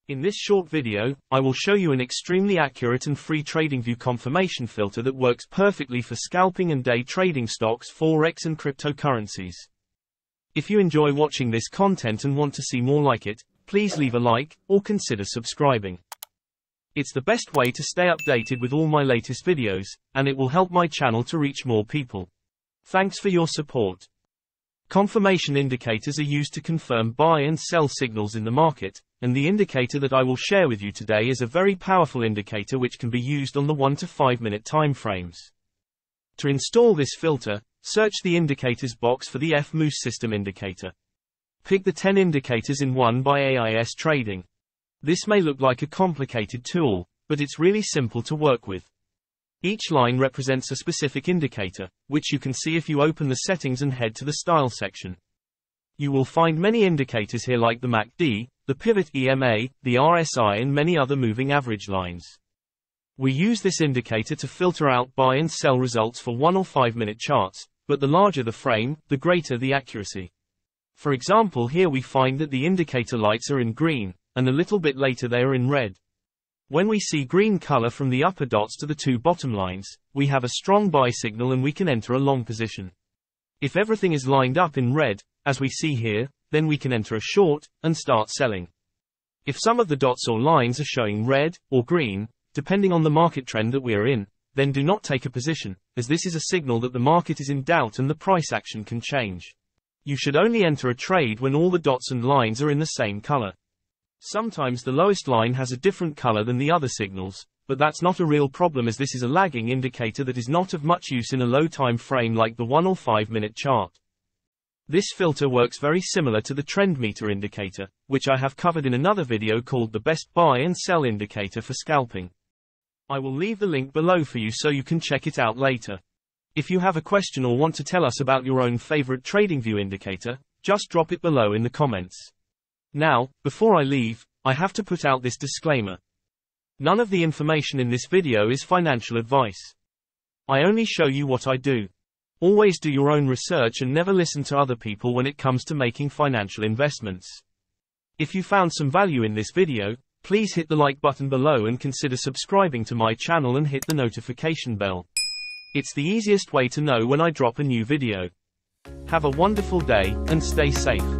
In this short video, I will show you an extremely accurate and free TradingView confirmation filter that works perfectly for scalping and day trading stocks, forex and cryptocurrencies. If you enjoy watching this content and want to see more like it, please leave a like, or consider subscribing. It's the best way to stay updated with all my latest videos, and it will help my channel to reach more people. Thanks for your support. Confirmation indicators are used to confirm buy and sell signals in the market, and the indicator that I will share with you today is a very powerful indicator which can be used on the 1 to 5 minute time frames. To install this filter, search the indicators box for the F-Moose system indicator. Pick the 10 indicators in one by AIS Trading. This may look like a complicated tool, but it's really simple to work with. Each line represents a specific indicator, which you can see if you open the settings and head to the style section. You will find many indicators here like the MACD, the pivot EMA, the RSI and many other moving average lines. We use this indicator to filter out buy and sell results for 1 or 5 minute charts, but the larger the frame, the greater the accuracy. For example, here we find that the indicator lights are in green, and a little bit later they are in red. When we see green color from the upper dots to the two bottom lines, we have a strong buy signal and we can enter a long position. If everything is lined up in red, as we see here, then we can enter a short, and start selling. If some of the dots or lines are showing red, or green, depending on the market trend that we are in, then do not take a position, as this is a signal that the market is in doubt and the price action can change. You should only enter a trade when all the dots and lines are in the same color. Sometimes the lowest line has a different color than the other signals, but that's not a real problem as this is a lagging indicator that is not of much use in a low time frame like the 1 or 5 minute chart. This filter works very similar to the trend meter indicator, which I have covered in another video called the best buy and sell indicator for scalping. I will leave the link below for you so you can check it out later. If you have a question or want to tell us about your own favorite TradingView indicator, just drop it below in the comments. Now, before I leave, I have to put out this disclaimer. None of the information in this video is financial advice. I only show you what I do. Always do your own research and never listen to other people when it comes to making financial investments. If you found some value in this video, please hit the like button below and consider subscribing to my channel and hit the notification bell. It's the easiest way to know when I drop a new video. Have a wonderful day, and stay safe.